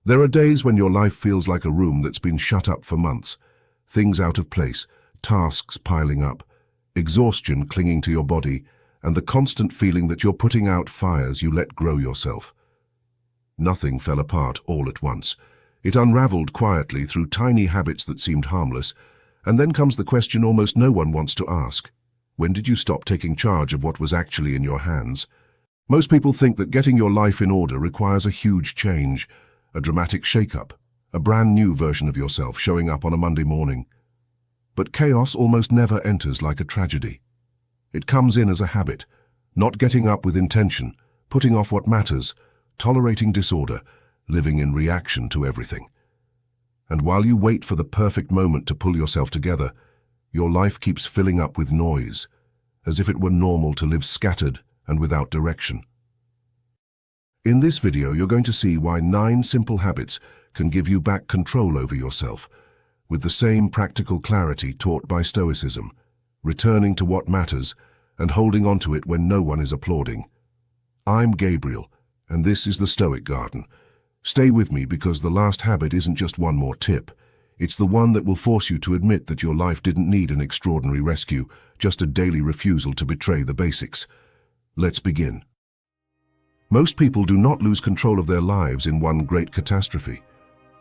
There are days when your life feels like a room that's been shut up for months. Things out of place, tasks piling up, exhaustion clinging to your body, and the constant feeling that you're putting out fires you let grow yourself. Nothing fell apart all at once. It unraveled quietly through tiny habits that seemed harmless, and then comes the question almost no one wants to ask. When did you stop taking charge of what was actually in your hands? Most people think that getting your life in order requires a huge change, a dramatic shake-up, a brand new version of yourself showing up on a Monday morning. But chaos almost never enters like a tragedy. It comes in as a habit, not getting up with intention, putting off what matters, tolerating disorder, living in reaction to everything. And while you wait for the perfect moment to pull yourself together, your life keeps filling up with noise, as if it were normal to live scattered and without direction. In this video, you're going to see why 9 simple habits can give you back control over yourself, with the same practical clarity taught by Stoicism, returning to what matters and holding on to it when no one is applauding. I'm Gabriel, and this is the Stoic Garden. Stay with me because the last habit isn't just one more tip. It's the one that will force you to admit that your life didn't need an extraordinary rescue, just a daily refusal to betray the basics. Let's begin. Most people do not lose control of their lives in one great catastrophe.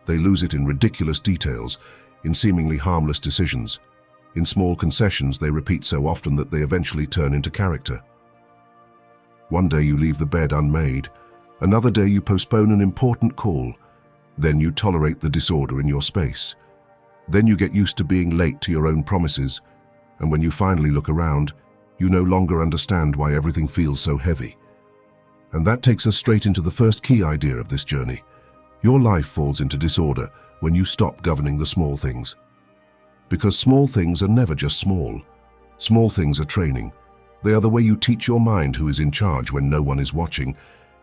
They lose it in ridiculous details, in seemingly harmless decisions, in small concessions they repeat so often that they eventually turn into character. One day you leave the bed unmade, another day you postpone an important call, then you tolerate the disorder in your space. Then you get used to being late to your own promises, and when you finally look around, you no longer understand why everything feels so heavy. And that takes us straight into the first key idea of this journey. Your life falls into disorder when you stop governing the small things. Because small things are never just small. Small things are training. They are the way you teach your mind who is in charge when no one is watching.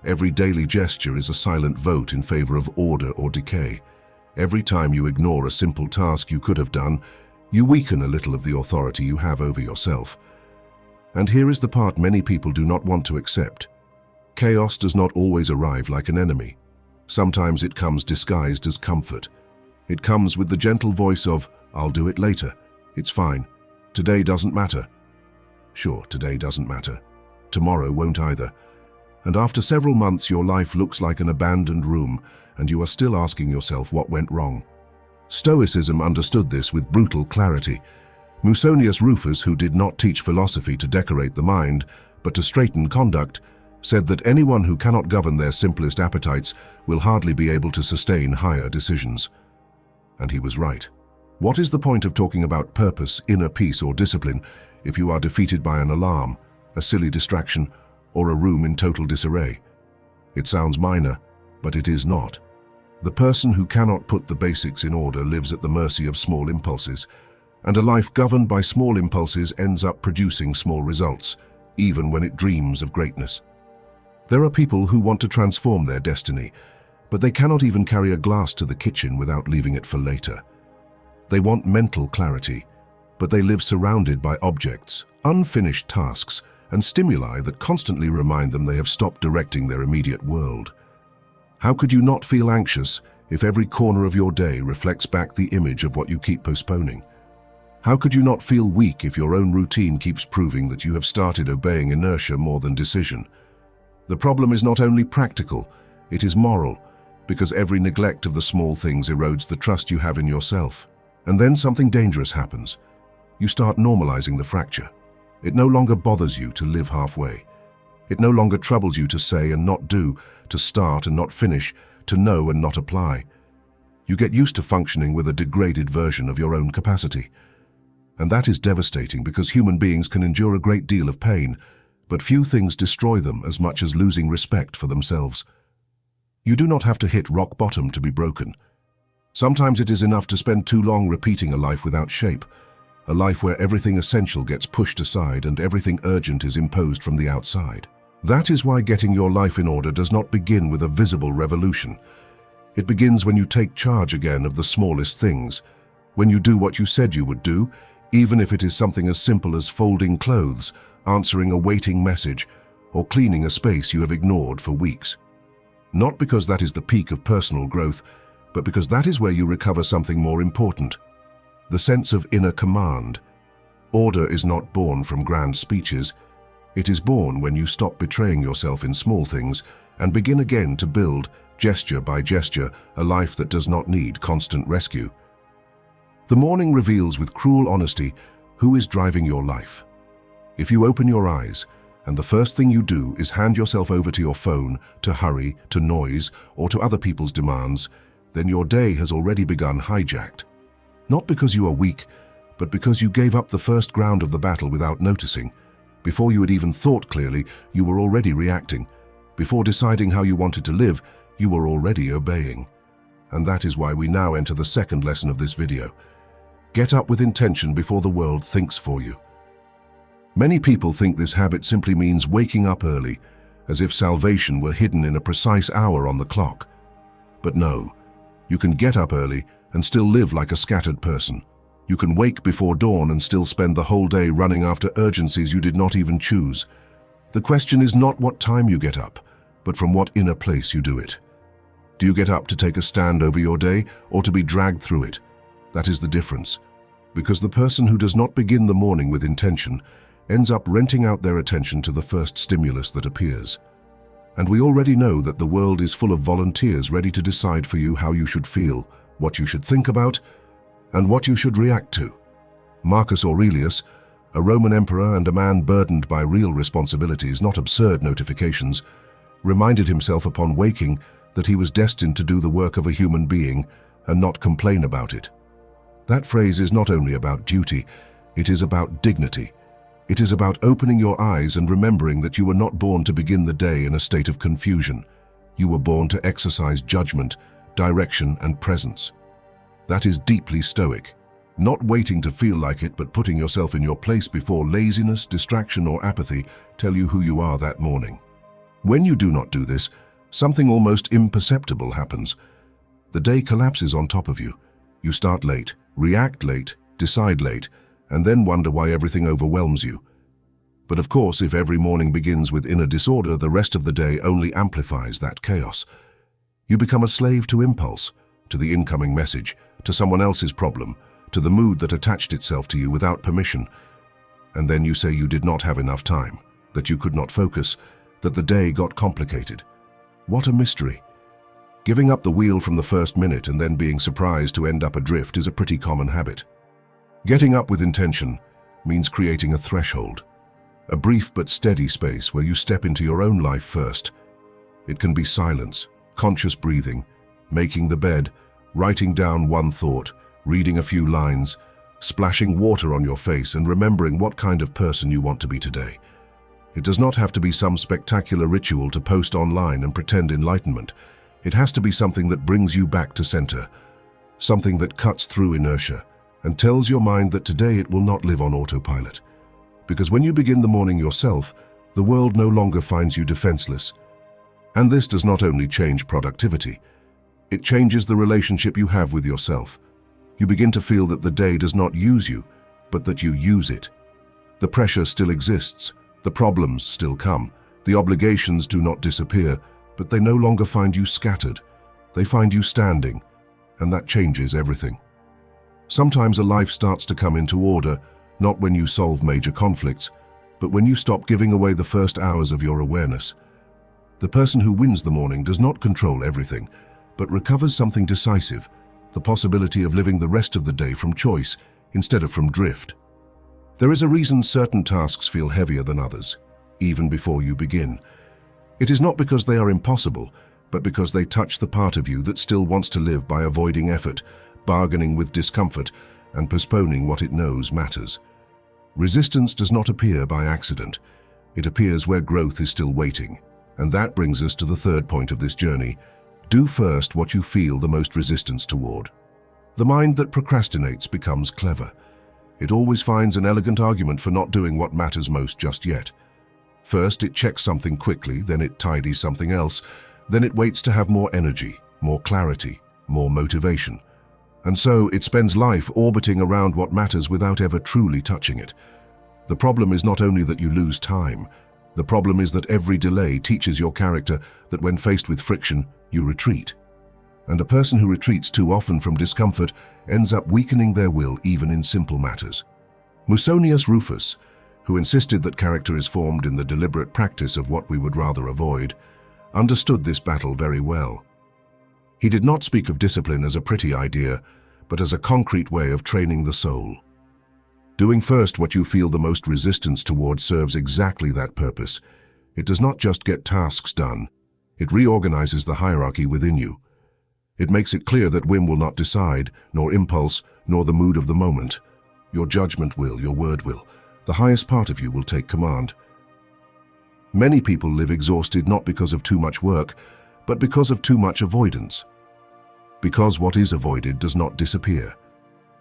Every daily gesture is a silent vote in favor of order or decay. Every time you ignore a simple task you could have done, you weaken a little of the authority you have over yourself. And here is the part many people do not want to accept. Chaos does not always arrive like an enemy. Sometimes it comes disguised as comfort. It comes with the gentle voice of, "I'll do it later. It's fine. Today doesn't matter." Sure, today doesn't matter. Tomorrow won't either. And after several months, your life looks like an abandoned room, and you are still asking yourself what went wrong. Stoicism understood this with brutal clarity. Musonius Rufus, who did not teach philosophy to decorate the mind, but to straighten conduct, said that anyone who cannot govern their simplest appetites will hardly be able to sustain higher decisions. And he was right. What is the point of talking about purpose, inner peace, or discipline if you are defeated by an alarm, a silly distraction, or a room in total disarray? It sounds minor, but it is not. The person who cannot put the basics in order lives at the mercy of small impulses, and a life governed by small impulses ends up producing small results, even when it dreams of greatness. There are people who want to transform their destiny, but they cannot even carry a glass to the kitchen without leaving it for later. They want mental clarity, but they live surrounded by objects, unfinished tasks, and stimuli that constantly remind them they have stopped directing their immediate world. How could you not feel anxious if every corner of your day reflects back the image of what you keep postponing? How could you not feel weak if your own routine keeps proving that you have started obeying inertia more than decision? The problem is not only practical, it is moral, because every neglect of the small things erodes the trust you have in yourself. And then something dangerous happens. You start normalizing the fracture. It no longer bothers you to live halfway. It no longer troubles you to say and not do, to start and not finish, to know and not apply. You get used to functioning with a degraded version of your own capacity. And that is devastating because human beings can endure a great deal of pain, but few things destroy them as much as losing respect for themselves. You do not have to hit rock bottom to be broken. Sometimes it is enough to spend too long repeating a life without shape, a life where everything essential gets pushed aside and everything urgent is imposed from the outside. That is why getting your life in order does not begin with a visible revolution. It begins when you take charge again of the smallest things, when you do what you said you would do, even if it is something as simple as folding clothes, answering a waiting message, or cleaning a space you have ignored for weeks. Not because that is the peak of personal growth, but because that is where you recover something more important: the sense of inner command. Order is not born from grand speeches. It is born when you stop betraying yourself in small things and begin again to build, gesture by gesture, a life that does not need constant rescue. The morning reveals with cruel honesty who is driving your life. If you open your eyes, and the first thing you do is hand yourself over to your phone, to hurry, to noise, or to other people's demands, then your day has already begun hijacked. Not because you are weak, but because you gave up the first ground of the battle without noticing. Before you had even thought clearly, you were already reacting. Before deciding how you wanted to live, you were already obeying. And that is why we now enter the second lesson of this video. Get up with intention before the world thinks for you. Many people think this habit simply means waking up early, as if salvation were hidden in a precise hour on the clock. But no, you can get up early and still live like a scattered person. You can wake before dawn and still spend the whole day running after urgencies you did not even choose. The question is not what time you get up, but from what inner place you do it. Do you get up to take a stand over your day or to be dragged through it? That is the difference. Because the person who does not begin the morning with intention ends up renting out their attention to the first stimulus that appears. And we already know that the world is full of volunteers ready to decide for you how you should feel, what you should think about, and what you should react to. Marcus Aurelius, a Roman emperor and a man burdened by real responsibilities, not absurd notifications, reminded himself upon waking that he was destined to do the work of a human being and not complain about it. That phrase is not only about duty, it is about dignity. It is about opening your eyes and remembering that you were not born to begin the day in a state of confusion. You were born to exercise judgment, direction, and presence. That is deeply stoic. Not waiting to feel like it, but putting yourself in your place before laziness, distraction, or apathy tell you who you are that morning. When you do not do this, something almost imperceptible happens. The day collapses on top of you. You start late, react late, decide late, and then wonder why everything overwhelms you. But of course, if every morning begins with inner disorder, the rest of the day only amplifies that chaos. You become a slave to impulse, to the incoming message, to someone else's problem, to the mood that attached itself to you without permission. And then you say you did not have enough time, that you could not focus, that the day got complicated. What a mystery. Giving up the wheel from the first minute and then being surprised to end up adrift is a pretty common habit. Getting up with intention means creating a threshold, a brief but steady space where you step into your own life first. It can be silence, conscious breathing, making the bed, writing down one thought, reading a few lines, splashing water on your face and remembering what kind of person you want to be today. It does not have to be some spectacular ritual to post online and pretend enlightenment. It has to be something that brings you back to center, something that cuts through inertia and tells your mind that today it will not live on autopilot. Because when you begin the morning yourself, the world no longer finds you defenseless. And this does not only change productivity, it changes the relationship you have with yourself. You begin to feel that the day does not use you, but that you use it. The pressure still exists, the problems still come, the obligations do not disappear, but they no longer find you scattered. They find you standing, and that changes everything. Sometimes a life starts to come into order, not when you solve major conflicts, but when you stop giving away the first hours of your awareness. The person who wins the morning does not control everything, but recovers something decisive, the possibility of living the rest of the day from choice instead of from drift. There is a reason certain tasks feel heavier than others, even before you begin. It is not because they are impossible, but because they touch the part of you that still wants to live by avoiding effort, bargaining with discomfort, and postponing what it knows matters. Resistance does not appear by accident. It appears where growth is still waiting. And that brings us to the third point of this journey. Do first what you feel the most resistance toward. The mind that procrastinates becomes clever. It always finds an elegant argument for not doing what matters most just yet. First, it checks something quickly, then it tidies something else, then it waits to have more energy, more clarity, more motivation. And so it spends life orbiting around what matters without ever truly touching it. The problem is not only that you lose time, The problem is that every delay teaches your character that when faced with friction, you retreat. And a person who retreats too often from discomfort ends up weakening their will even in simple matters. Musonius Rufus, who insisted that character is formed in the deliberate practice of what we would rather avoid, understood this battle very well. He did not speak of discipline as a pretty idea, but as a concrete way of training the soul. Doing first what you feel the most resistance towards serves exactly that purpose. It does not just get tasks done, it reorganizes the hierarchy within you. It makes it clear that whim will not decide, nor impulse, nor the mood of the moment. Your judgment will, your word will. The highest part of you will take command. Many people live exhausted not because of too much work, but because of too much avoidance. Because what is avoided does not disappear.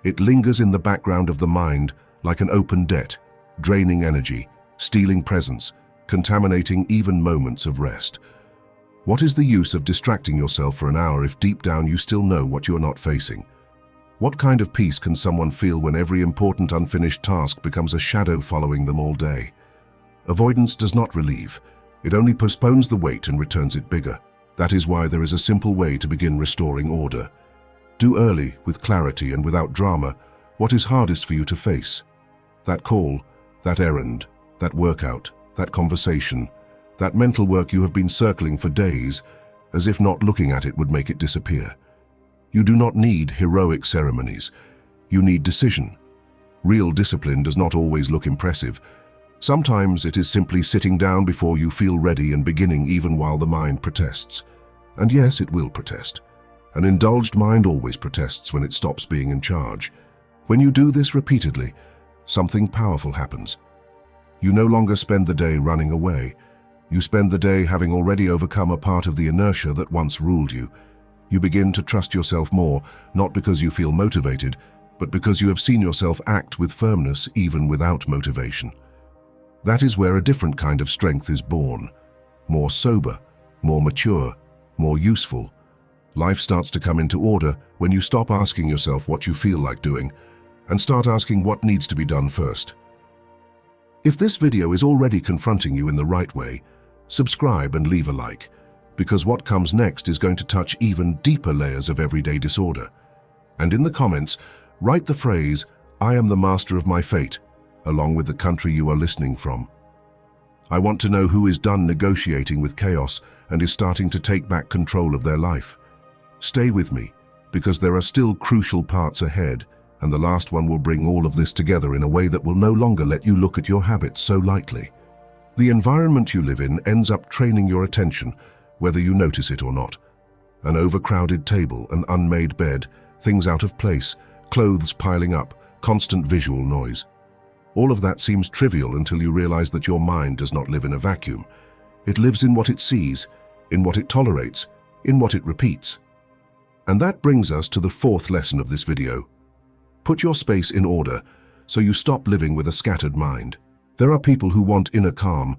It lingers in the background of the mind like an open debt, draining energy, stealing presence, contaminating even moments of rest. What is the use of distracting yourself for an hour if deep down you still know what you're not facing? What kind of peace can someone feel when every important unfinished task becomes a shadow following them all day? Avoidance does not relieve. It only postpones the weight and returns it bigger. That is why there is a simple way to begin restoring order. Do early, with clarity and without drama, what is hardest for you to face. That call, that errand, that workout, that conversation, that mental work you have been circling for days, as if not looking at it would make it disappear. You do not need heroic ceremonies. You need decision. Real discipline does not always look impressive. Sometimes it is simply sitting down before you feel ready and beginning even while the mind protests. And yes, it will protest. An indulged mind always protests when it stops being in charge. When you do this repeatedly, something powerful happens. You no longer spend the day running away. You spend the day having already overcome a part of the inertia that once ruled you. You begin to trust yourself more, not because you feel motivated, but because you have seen yourself act with firmness even without motivation. That is where a different kind of strength is born. More sober, more mature, more useful. Life starts to come into order when you stop asking yourself what you feel like doing and start asking what needs to be done first. If this video is already confronting you in the right way, subscribe and leave a like, because what comes next is going to touch even deeper layers of everyday disorder. And in the comments, write the phrase, "I am the master of my fate," along with the country you are listening from. I want to know who is done negotiating with chaos and is starting to take back control of their life. Stay with me, because there are still crucial parts ahead, and the last one will bring all of this together in a way that will no longer let you look at your habits so lightly. The environment you live in ends up training your attention, whether you notice it or not. An overcrowded table, an unmade bed, things out of place, clothes piling up, constant visual noise. All of that seems trivial until you realize that your mind does not live in a vacuum. It lives in what it sees, in what it tolerates, in what it repeats. And that brings us to the fourth lesson of this video. Put your space in order so you stop living with a scattered mind. There are people who want inner calm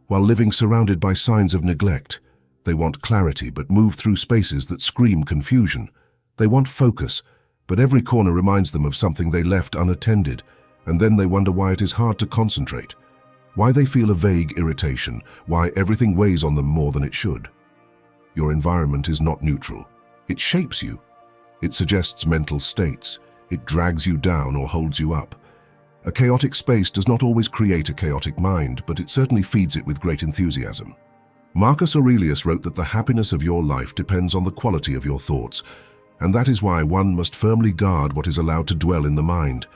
while living surrounded by signs of neglect. They want clarity but move through spaces that scream confusion. They want focus, but every corner reminds them of something they left unattended, and then they wonder why it is hard to concentrate, why they feel a vague irritation, why everything weighs on them more than it should. Your environment is not neutral. It shapes you. It suggests mental states. It drags you down or holds you up. A chaotic space does not always create a chaotic mind, but it certainly feeds it with great enthusiasm. Marcus Aurelius wrote that the happiness of your life depends on the quality of your thoughts, and that is why one must firmly guard what is allowed to dwell in the mind.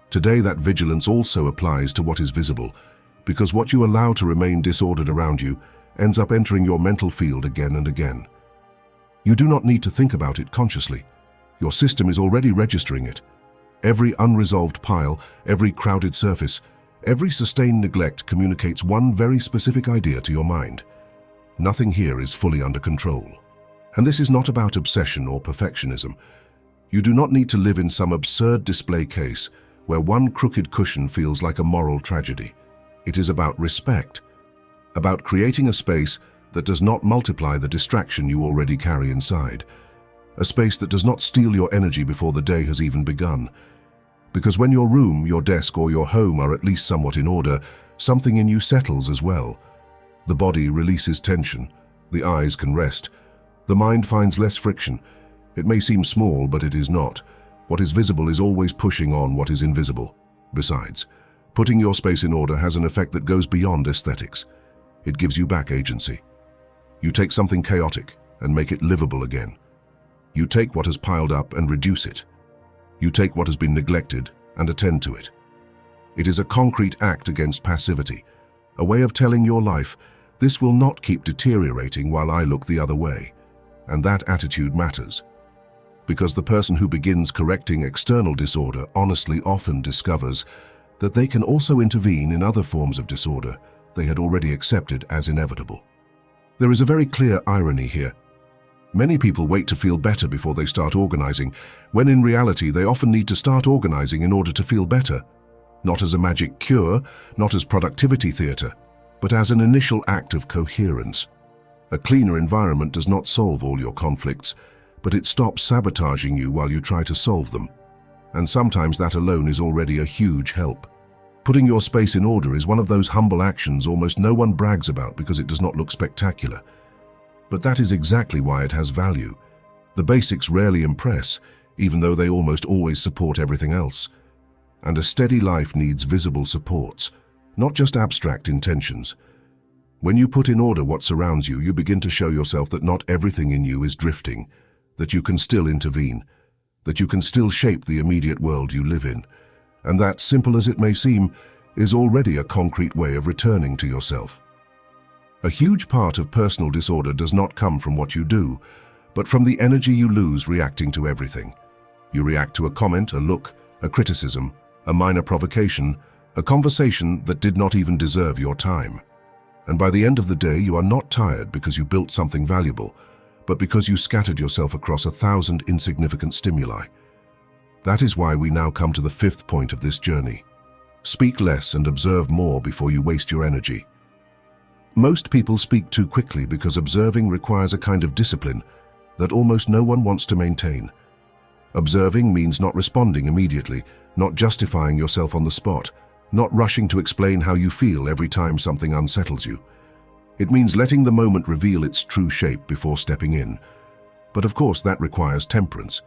Today, that vigilance also applies to what is visible, because what you allow to remain disordered around you ends up entering your mental field again and again. You do not need to think about it consciously. Your system is already registering it. Every unresolved pile, every crowded surface, every sustained neglect communicates one very specific idea to your mind. Nothing here is fully under control. And this is not about obsession or perfectionism. You do not need to live in some absurd display case where one crooked cushion feels like a moral tragedy. It is about respect, about creating a space that does not multiply the distraction you already carry inside, a space that does not steal your energy before the day has even begun. Because when your room, your desk, or your home are at least somewhat in order, something in you settles as well. The body releases tension, the eyes can rest, the mind finds less friction. It may seem small, but it is not. What is visible is always pushing on what is invisible. Besides, putting your space in order has an effect that goes beyond aesthetics. It gives you back agency. You take something chaotic and make it livable again. You take what has piled up and reduce it. You take what has been neglected and attend to it. It is a concrete act against passivity, a way of telling your life, this will not keep deteriorating while I look the other way. And that attitude matters. Because the person who begins correcting external disorder honestly often discovers that they can also intervene in other forms of disorder they had already accepted as inevitable. There is a very clear irony here. Many people wait to feel better before they start organizing, when in reality they often need to start organizing in order to feel better. Not as a magic cure, not as productivity theater, but as an initial act of coherence. A cleaner environment does not solve all your conflicts, but it stops sabotaging you while you try to solve them. And sometimes that alone is already a huge help. Putting your space in order is one of those humble actions almost no one brags about because it does not look spectacular. But that is exactly why it has value. The basics rarely impress, even though they almost always support everything else. And a steady life needs visible supports, not just abstract intentions. When you put in order what surrounds you, you begin to show yourself that not everything in you is drifting, that you can still intervene, that you can still shape the immediate world you live in. And that, simple as it may seem, is already a concrete way of returning to yourself. A huge part of personal disorder does not come from what you do, but from the energy you lose reacting to everything. You react to a comment, a look, a criticism, a minor provocation, a conversation that did not even deserve your time. And by the end of the day, you are not tired because you built something valuable, but because you scattered yourself across 1,000 insignificant stimuli. That is why we now come to the fifth point of this journey. Speak less and observe more before you waste your energy. Most people speak too quickly because observing requires a kind of discipline that almost no one wants to maintain. Observing means not responding immediately, not justifying yourself on the spot, not rushing to explain how you feel every time something unsettles you. It means letting the moment reveal its true shape before stepping in. But of course that requires temperance.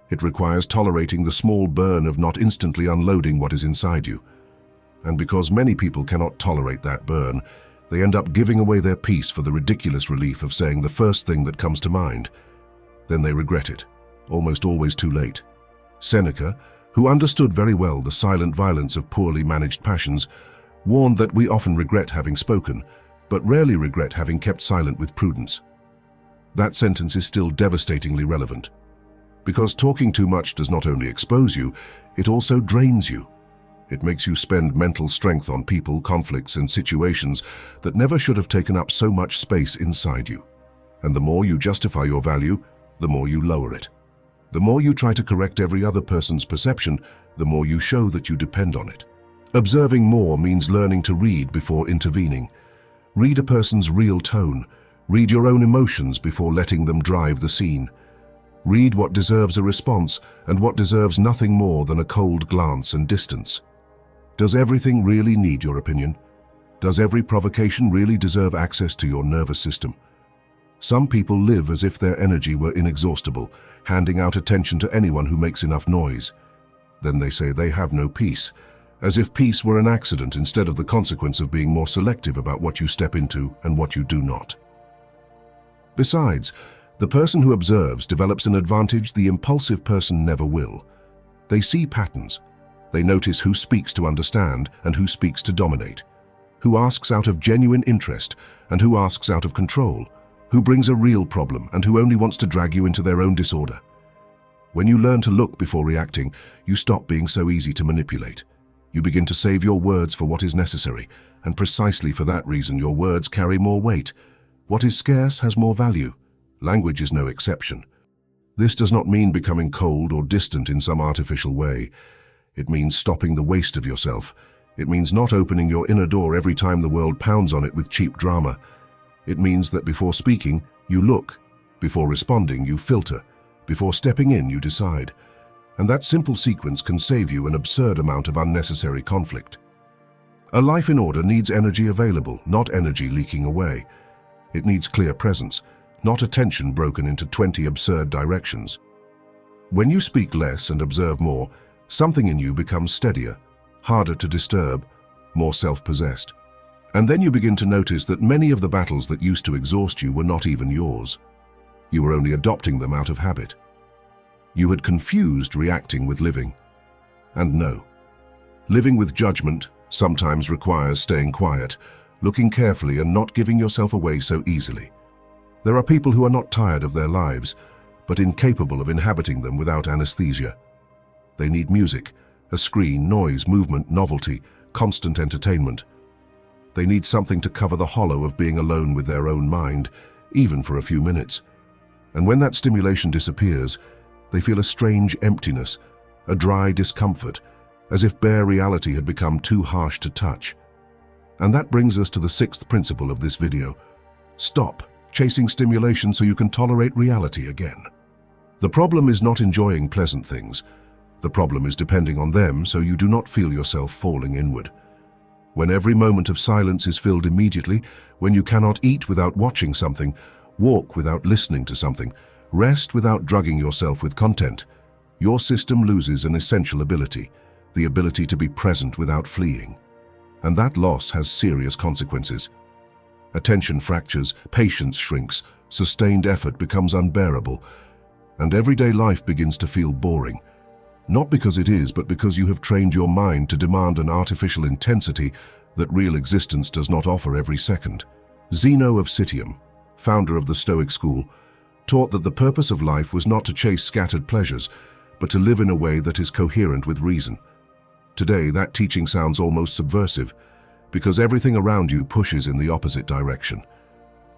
It requires tolerating the small burn of not instantly unloading what is inside you. And because many people cannot tolerate that burn, they end up giving away their peace for the ridiculous relief of saying the first thing that comes to mind. Then they regret it, almost always too late. Seneca, who understood very well the silent violence of poorly managed passions, warned that we often regret having spoken, but rarely regret having kept silent with prudence. That sentence is still devastatingly relevant. Because talking too much does not only expose you, it also drains you. It makes you spend mental strength on people, conflicts, and situations that never should have taken up so much space inside you. And the more you justify your value, the more you lower it. The more you try to correct every other person's perception, the more you show that you depend on it. Observing more means learning to read before intervening. Read a person's real tone. Read your own emotions before letting them drive the scene. Read what deserves a response and what deserves nothing more than a cold glance and distance. Does everything really need your opinion? Does every provocation really deserve access to your nervous system? Some people live as if their energy were inexhaustible, handing out attention to anyone who makes enough noise. Then they say they have no peace, as if peace were an accident instead of the consequence of being more selective about what you step into and what you do not. Besides, the person who observes develops an advantage the impulsive person never will. They see patterns. They notice who speaks to understand and who speaks to dominate, who asks out of genuine interest and who asks out of control, who brings a real problem and who only wants to drag you into their own disorder. When you learn to look before reacting, you stop being so easy to manipulate. You begin to save your words for what is necessary, and precisely for that reason your words carry more weight. What is scarce has more value. Language is no exception. This does not mean becoming cold or distant in some artificial way. It means stopping the waste of yourself. It means not opening your inner door every time the world pounds on it with cheap drama. It means that before speaking, you look. Before responding, you filter. Before stepping in, you decide. And that simple sequence can save you an absurd amount of unnecessary conflict. A life in order needs energy available, not energy leaking away. It needs clear presence, not attention broken into 20 absurd directions. When you speak less and observe more, something in you becomes steadier, harder to disturb, more self-possessed. And then you begin to notice that many of the battles that used to exhaust you were not even yours. You were only adopting them out of habit. You had confused reacting with living. And no, living with judgment sometimes requires staying quiet, looking carefully and not giving yourself away so easily. There are people who are not tired of their lives, but incapable of inhabiting them without anesthesia. They need music, a screen, noise, movement, novelty, constant entertainment. They need something to cover the hollow of being alone with their own mind, even for a few minutes. And when that stimulation disappears, they feel a strange emptiness, a dry discomfort, as if bare reality had become too harsh to touch. And that brings us to the sixth principle of this video. Stop chasing stimulation so you can tolerate reality again. The problem is not enjoying pleasant things. The problem is depending on them so you do not feel yourself falling inward. When every moment of silence is filled immediately, when you cannot eat without watching something, walk without listening to something, rest without drugging yourself with content, your system loses an essential ability, the ability to be present without fleeing. And that loss has serious consequences. Attention fractures, patience shrinks, sustained effort becomes unbearable, and everyday life begins to feel boring. Not because it is, but because you have trained your mind to demand an artificial intensity that real existence does not offer every second. Zeno of Citium, founder of the Stoic school, taught that the purpose of life was not to chase scattered pleasures, but to live in a way that is coherent with reason. Today, that teaching sounds almost subversive, because everything around you pushes in the opposite direction.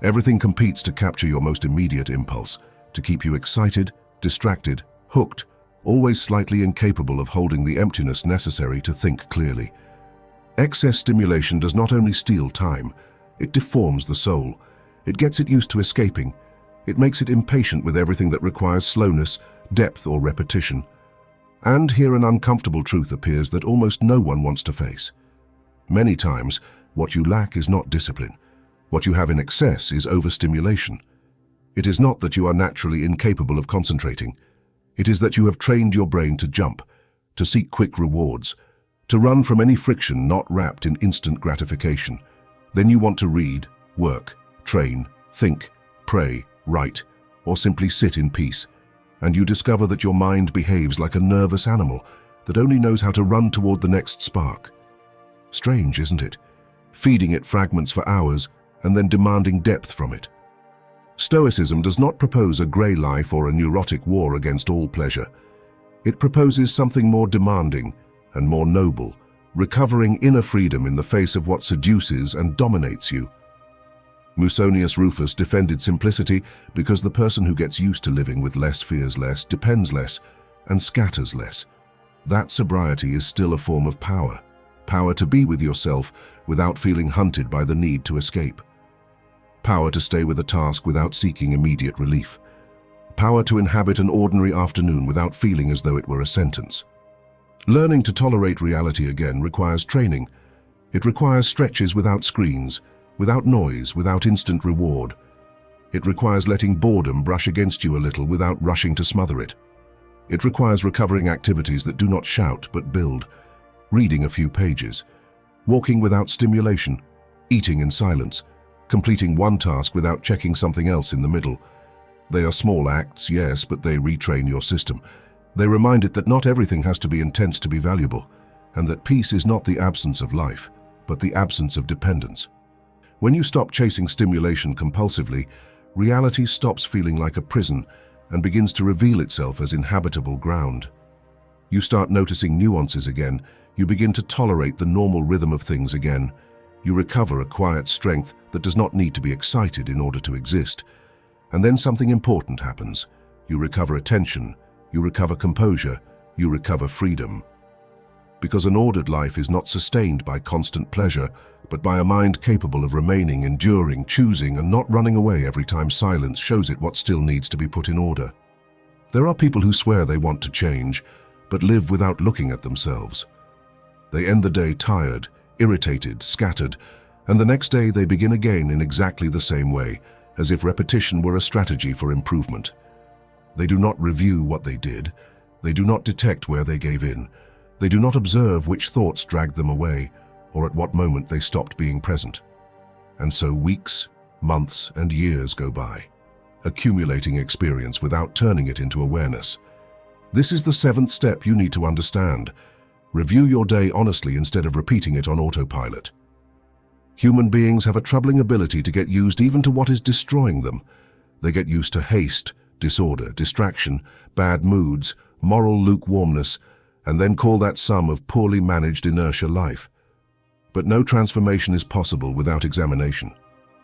Everything competes to capture your most immediate impulse, to keep you excited, distracted, hooked, always slightly incapable of holding the emptiness necessary to think clearly. Excess stimulation does not only steal time, it deforms the soul. It gets it used to escaping. It makes it impatient with everything that requires slowness, depth, or repetition. And here an uncomfortable truth appears that almost no one wants to face. Many times, what you lack is not discipline. What you have in excess is overstimulation. It is not that you are naturally incapable of concentrating. It is that you have trained your brain to jump, to seek quick rewards, to run from any friction not wrapped in instant gratification. Then you want to read, work, train, think, pray, write, or simply sit in peace. And you discover that your mind behaves like a nervous animal that only knows how to run toward the next spark. Strange, isn't it? Feeding it fragments for hours and then demanding depth from it. Stoicism does not propose a grey life or a neurotic war against all pleasure. It proposes something more demanding and more noble, recovering inner freedom in the face of what seduces and dominates you. Musonius Rufus defended simplicity because the person who gets used to living with less fears less, depends less, and scatters less. That sobriety is still a form of power. Power to be with yourself without feeling hunted by the need to escape. Power to stay with a task without seeking immediate relief. Power to inhabit an ordinary afternoon without feeling as though it were a sentence. Learning to tolerate reality again requires training. It requires stretches without screens, without noise, without instant reward. It requires letting boredom brush against you a little without rushing to smother it. It requires recovering activities that do not shout but build. Reading a few pages, walking without stimulation, eating in silence, completing one task without checking something else in the middle. They are small acts, yes, but they retrain your system. They remind it that not everything has to be intense to be valuable, and that peace is not the absence of life, but the absence of dependence. When you stop chasing stimulation compulsively, reality stops feeling like a prison and begins to reveal itself as inhabitable ground. You start noticing nuances again. You begin to tolerate the normal rhythm of things again. You recover a quiet strength that does not need to be excited in order to exist. And then something important happens. You recover attention, you recover composure, you recover freedom. Because an ordered life is not sustained by constant pleasure, but by a mind capable of remaining, enduring, choosing, and not running away every time silence shows it what still needs to be put in order. There are people who swear they want to change, but live without looking at themselves. They end the day tired, irritated, scattered, and the next day they begin again in exactly the same way, as if repetition were a strategy for improvement. They do not review what they did. They do not detect where they gave in. They do not observe which thoughts dragged them away, or at what moment they stopped being present. And so weeks, months, and years go by, accumulating experience without turning it into awareness. This is the seventh step you need to understand. Review your day honestly instead of repeating it on autopilot. Human beings have a troubling ability to get used even to what is destroying them. They get used to haste, disorder, distraction, bad moods, moral lukewarmness, and then call that sum of poorly managed inertia life. But no transformation is possible without examination.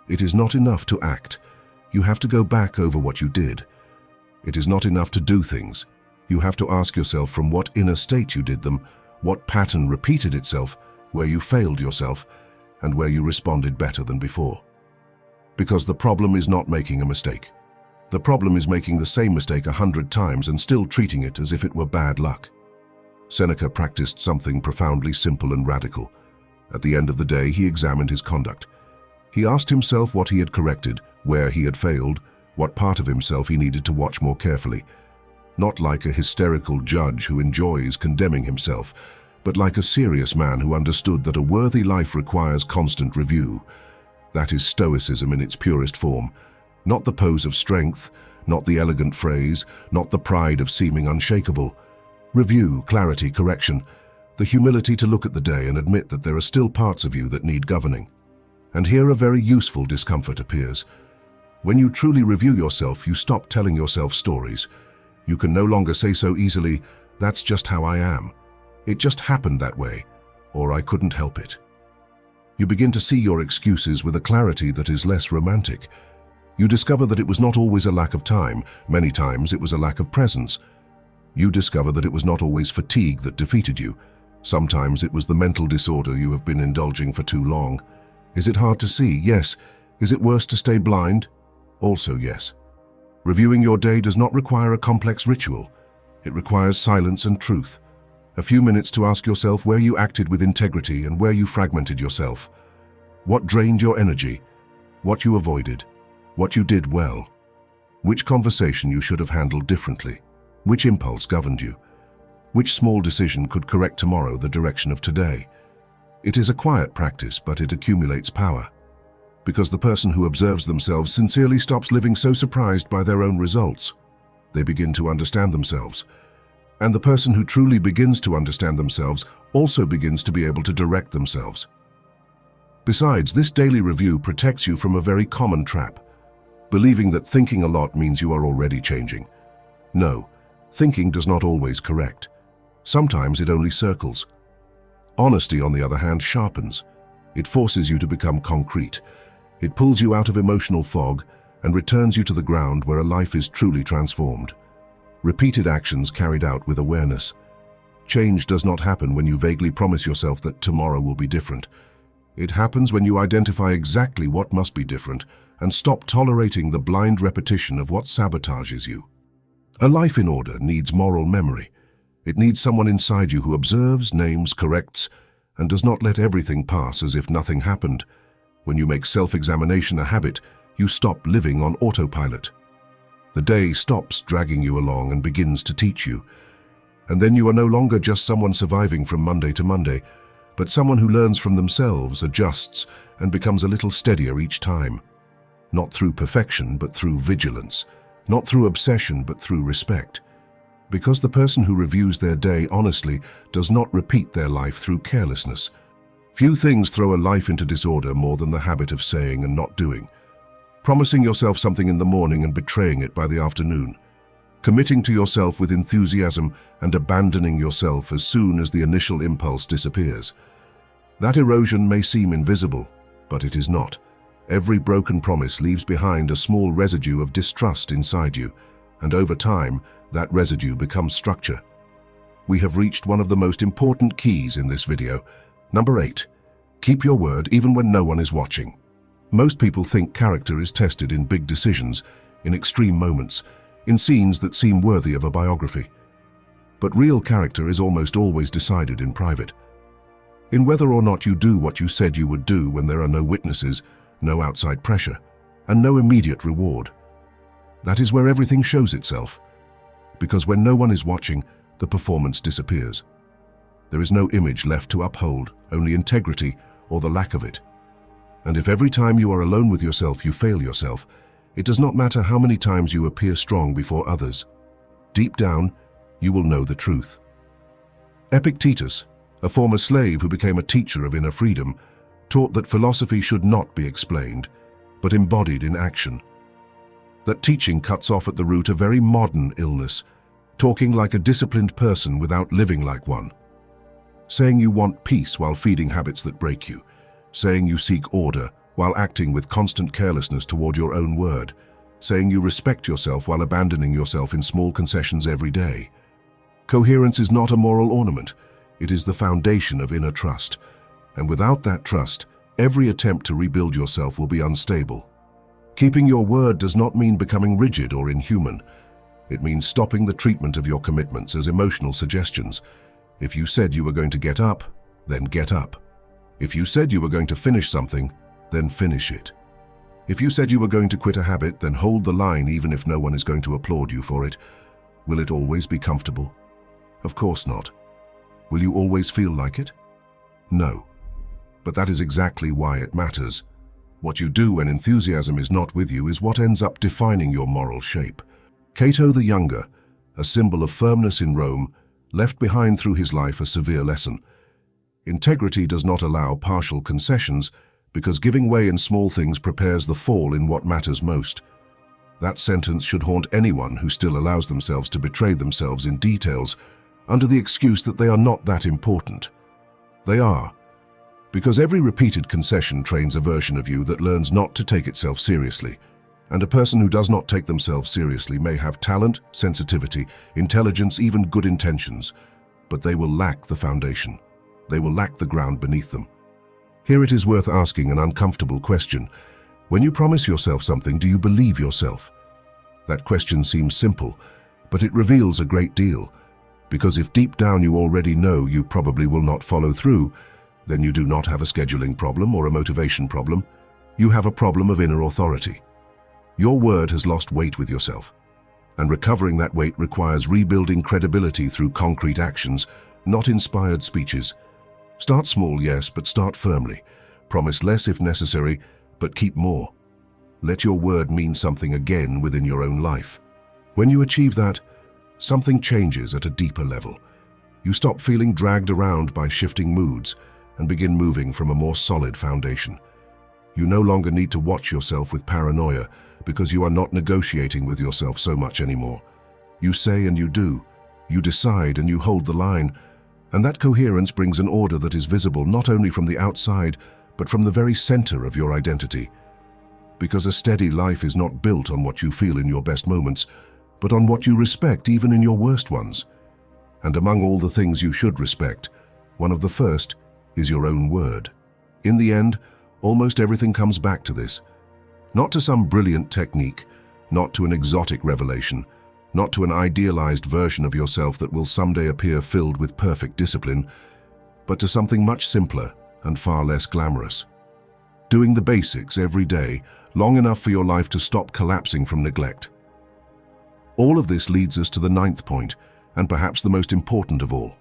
It is not enough to act. You have to go back over what you did. It is not enough to do things. You have to ask yourself from what inner state you did them, what pattern repeated itself, where you failed yourself, and where you responded better than before. Because the problem is not making a mistake. The problem is making the same mistake 100 times and still treating it as if it were bad luck. Seneca practiced something profoundly simple and radical. At the end of the day, he examined his conduct. He asked himself what he had corrected, where he had failed, what part of himself he needed to watch more carefully. Not like a hysterical judge who enjoys condemning himself, but like a serious man who understood that a worthy life requires constant review. That is Stoicism in its purest form. Not the pose of strength, not the elegant phrase, not the pride of seeming unshakable. Review, clarity, correction. The humility to look at the day and admit that there are still parts of you that need governing. And here a very useful discomfort appears. When you truly review yourself, you stop telling yourself stories. You can no longer say so easily, "That's just how I am. It just happened that way," or "I couldn't help it." You begin to see your excuses with a clarity that is less romantic. You discover that it was not always a lack of time. Many times it was a lack of presence. You discover that it was not always fatigue that defeated you. Sometimes it was the mental disorder you have been indulging for too long. Is it hard to see? Yes. Is it worse to stay blind? Also yes. Reviewing your day does not require a complex ritual. It requires silence and truth. A few minutes to ask yourself where you acted with integrity and where you fragmented yourself. What drained your energy? What you avoided? What you did well? Which conversation you should have handled differently? Which impulse governed you? Which small decision could correct tomorrow the direction of today? It is a quiet practice, but it accumulates power. Because the person who observes themselves sincerely stops living so surprised by their own results. They begin to understand themselves. And the person who truly begins to understand themselves also begins to be able to direct themselves. Besides, this daily review protects you from a very common trap, believing that thinking a lot means you are already changing. No, thinking does not always correct. Sometimes it only circles. Honesty, on the other hand, sharpens. It forces you to become concrete. It pulls you out of emotional fog and returns you to the ground where a life is truly transformed. Repeated actions carried out with awareness. Change does not happen when you vaguely promise yourself that tomorrow will be different. It happens when you identify exactly what must be different and stop tolerating the blind repetition of what sabotages you. A life in order needs moral memory. It needs someone inside you who observes, names, corrects, and does not let everything pass as if nothing happened. When you make self-examination a habit, you stop living on autopilot. The day stops dragging you along and begins to teach you. And then you are no longer just someone surviving from Monday to Monday, but someone who learns from themselves, adjusts, and becomes a little steadier each time. Not through perfection, but through vigilance. Not through obsession, but through respect. Because the person who reviews their day honestly does not repeat their life through carelessness. Few things throw a life into disorder more than the habit of saying and not doing. Promising yourself something in the morning and betraying it by the afternoon. Committing to yourself with enthusiasm and abandoning yourself as soon as the initial impulse disappears. That erosion may seem invisible, but it is not. Every broken promise leaves behind a small residue of distrust inside you, and over time, that residue becomes structure. We have reached one of the most important keys in this video. Number 8. Keep your word even when no one is watching. Most people think character is tested in big decisions, in extreme moments, in scenes that seem worthy of a biography. But real character is almost always decided in private. in whether or not you do what you said you would do when there are no witnesses, no outside pressure, and no immediate reward. That is where everything shows itself, because when no one is watching, the performance disappears. There is no image left to uphold, only integrity or the lack of it. And if every time you are alone with yourself you fail yourself, it does not matter how many times you appear strong before others. Deep down, you will know the truth. Epictetus, a former slave who became a teacher of inner freedom, taught that philosophy should not be explained, but embodied in action. That teaching cuts off at the root a very modern illness, talking like a disciplined person without living like one. Saying you want peace while feeding habits that break you. Saying you seek order while acting with constant carelessness toward your own word. Saying you respect yourself while abandoning yourself in small concessions every day. Coherence is not a moral ornament. It is the foundation of inner trust. And without that trust, every attempt to rebuild yourself will be unstable. Keeping your word does not mean becoming rigid or inhuman. It means stopping the treatment of your commitments as emotional suggestions. If you said you were going to get up, then get up. If you said you were going to finish something, then finish it. If you said you were going to quit a habit, then hold the line even if no one is going to applaud you for it. Will it always be comfortable? Of course not. Will you always feel like it? No. But that is exactly why it matters. What you do when enthusiasm is not with you is what ends up defining your moral shape. Cato the Younger, a symbol of firmness in Rome, left behind through his life a severe lesson. Integrity does not allow partial concessions, because giving way in small things prepares the fall in what matters most. That sentence should haunt anyone who still allows themselves to betray themselves in details under the excuse that they are not that important. They are, because every repeated concession trains a version of you that learns not to take itself seriously. And a person who does not take themselves seriously may have talent, sensitivity, intelligence, even good intentions, but they will lack the foundation. They will lack the ground beneath them. Here it is worth asking an uncomfortable question. When you promise yourself something, do you believe yourself? That question seems simple, but it reveals a great deal. Because if deep down you already know you probably will not follow through, then you do not have a scheduling problem or a motivation problem. You have a problem of inner authority. Your word has lost weight with yourself, and recovering that weight requires rebuilding credibility through concrete actions, not inspired speeches. Start small, yes, but start firmly. Promise less if necessary, but keep more. Let your word mean something again within your own life. When you achieve that, something changes at a deeper level. You stop feeling dragged around by shifting moods and begin moving from a more solid foundation. You no longer need to watch yourself with paranoia because you are not negotiating with yourself so much anymore. You say and you do. You decide and you hold the line. And that coherence brings an order that is visible not only from the outside, but from the very center of your identity. Because a steady life is not built on what you feel in your best moments, but on what you respect even in your worst ones. And among all the things you should respect, one of the first is your own word. In the end, almost everything comes back to this. Not to some brilliant technique, not to an exotic revelation, not to an idealized version of yourself that will someday appear filled with perfect discipline, but to something much simpler and far less glamorous. Doing the basics every day, long enough for your life to stop collapsing from neglect. All of this leads us to the 9th point, and perhaps the most important of all.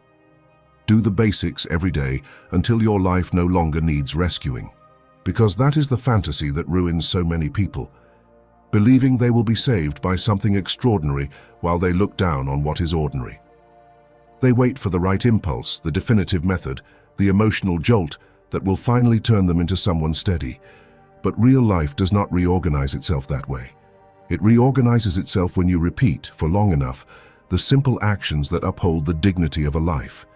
Do the basics every day until your life no longer needs rescuing. Because that is the fantasy that ruins so many people, believing they will be saved by something extraordinary while they look down on what is ordinary. They wait for the right impulse, the definitive method, the emotional jolt that will finally turn them into someone steady. But real life does not reorganize itself that way. It reorganizes itself when you repeat, for long enough, the simple actions that uphold the dignity of a life.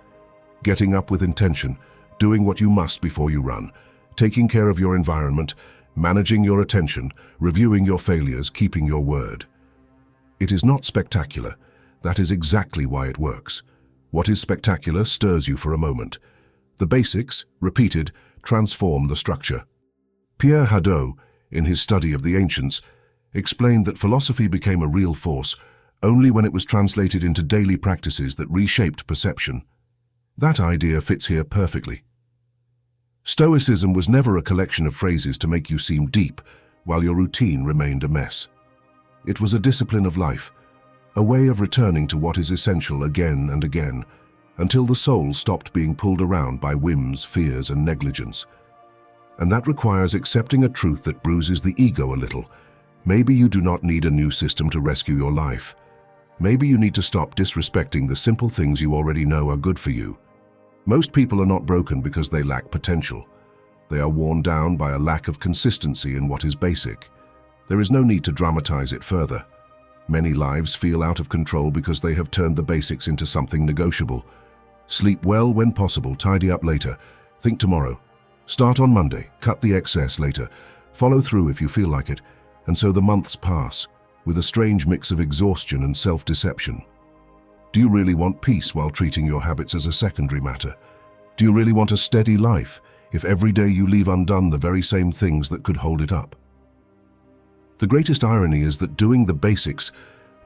Getting up with intention, doing what you must before you run, taking care of your environment, managing your attention, reviewing your failures, keeping your word. It is not spectacular. That is exactly why it works. What is spectacular stirs you for a moment. The basics, repeated, transform the structure. Pierre Hadot, in his study of the ancients, explained that philosophy became a real force only when it was translated into daily practices that reshaped perception. That idea fits here perfectly. Stoicism was never a collection of phrases to make you seem deep, while your routine remained a mess. It was a discipline of life, a way of returning to what is essential again and again, until the soul stopped being pulled around by whims, fears, and negligence. And that requires accepting a truth that bruises the ego a little. Maybe you do not need a new system to rescue your life. Maybe you need to stop disrespecting the simple things you already know are good for you. Most people are not broken because they lack potential. They are worn down by a lack of consistency in what is basic. There is no need to dramatize it further. Many lives feel out of control because they have turned the basics into something negotiable. Sleep well when possible, tidy up later, think tomorrow. Start on Monday, cut the excess later, follow through if you feel like it, and so the months pass, with a strange mix of exhaustion and self-deception. Do you really want peace while treating your habits as a secondary matter? Do you really want a steady life if every day you leave undone the very same things that could hold it up? The greatest irony is that doing the basics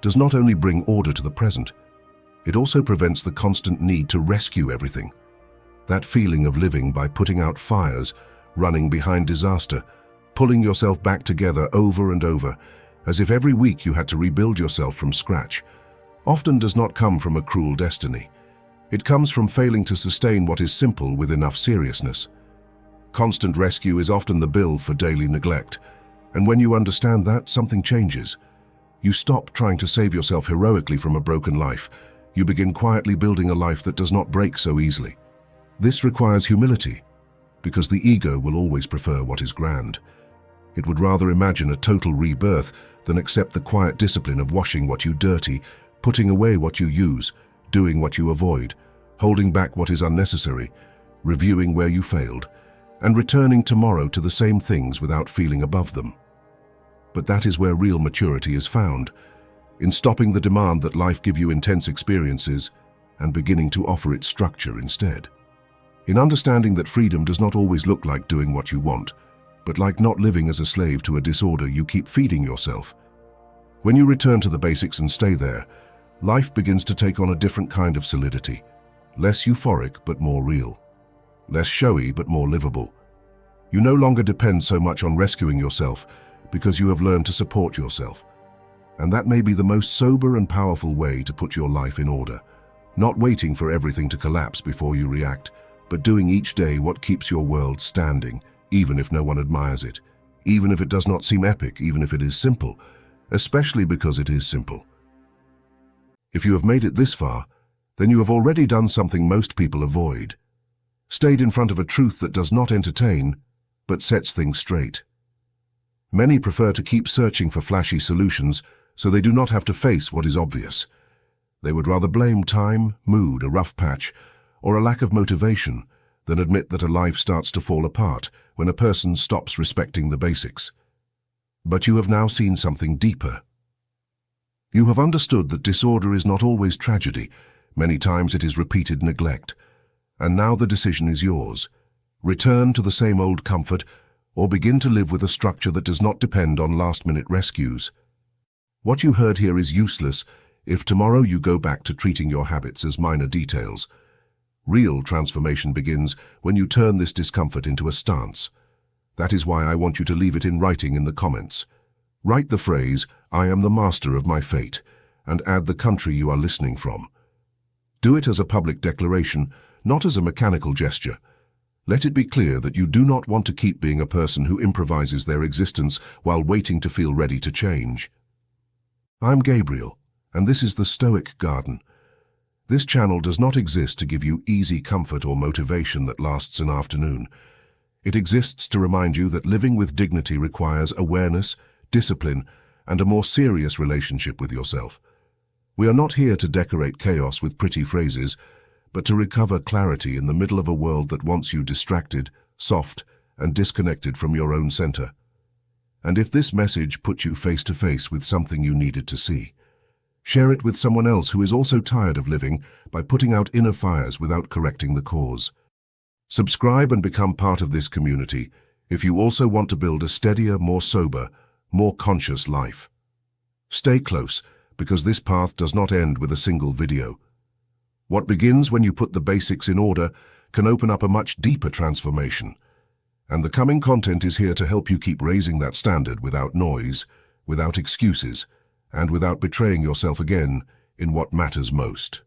does not only bring order to the present, it also prevents the constant need to rescue everything. That feeling of living by putting out fires, running behind disaster, pulling yourself back together over and over, as if every week you had to rebuild yourself from scratch, often does not come from a cruel destiny. It comes from failing to sustain what is simple with enough seriousness. Constant rescue is often the bill for daily neglect, and when you understand that, something changes. You stop trying to save yourself heroically from a broken life. You begin quietly building a life that does not break so easily. This requires humility, because the ego will always prefer what is grand. It would rather imagine a total rebirth than accept the quiet discipline of washing what you dirty, putting away what you use, doing what you avoid, holding back what is unnecessary, reviewing where you failed, and returning tomorrow to the same things without feeling above them. But that is where real maturity is found, in stopping the demand that life give you intense experiences and beginning to offer it structure instead. In understanding that freedom does not always look like doing what you want, but like not living as a slave to a disorder you keep feeding yourself. When you return to the basics and stay there, life begins to take on a different kind of solidity, less euphoric but more real, less showy but more livable. You no longer depend so much on rescuing yourself because you have learned to support yourself. And that may be the most sober and powerful way to put your life in order. Not waiting for everything to collapse before you react, but doing each day what keeps your world standing, even if no one admires it, even if it does not seem epic, even if it is simple, especially because it is simple. If you have made it this far, then you have already done something most people avoid. Stayed in front of a truth that does not entertain, but sets things straight. Many prefer to keep searching for flashy solutions so they do not have to face what is obvious. They would rather blame time, mood, a rough patch, or a lack of motivation than admit that a life starts to fall apart when a person stops respecting the basics. But you have now seen something deeper. You have understood that disorder is not always tragedy. Many times it is repeated neglect. And now the decision is yours. Return to the same old comfort, or begin to live with a structure that does not depend on last-minute rescues. What you heard here is useless if tomorrow you go back to treating your habits as minor details. Real transformation begins when you turn this discomfort into a stance. That is why I want you to leave it in writing in the comments. Write the phrase, "I am the master of my fate," and add the country you are listening from. Do it as a public declaration, not as a mechanical gesture. Let it be clear that you do not want to keep being a person who improvises their existence while waiting to feel ready to change. I'm Gabriel, and this is the Stoic Garden. This channel does not exist to give you easy comfort or motivation that lasts an afternoon. It exists to remind you that living with dignity requires awareness, discipline, and a more serious relationship with yourself. We are not here to decorate chaos with pretty phrases, but to recover clarity in the middle of a world that wants you distracted, soft, and disconnected from your own center. And if this message put you face to face with something you needed to see, share it with someone else who is also tired of living by putting out inner fires without correcting the cause. Subscribe and become part of this community if you also want to build a steadier, more sober, more conscious life. Stay close, because this path does not end with a single video. What begins when you put the basics in order can open up a much deeper transformation, And the coming content is here to help you keep raising that standard without noise, without excuses, and without betraying yourself again in what matters most.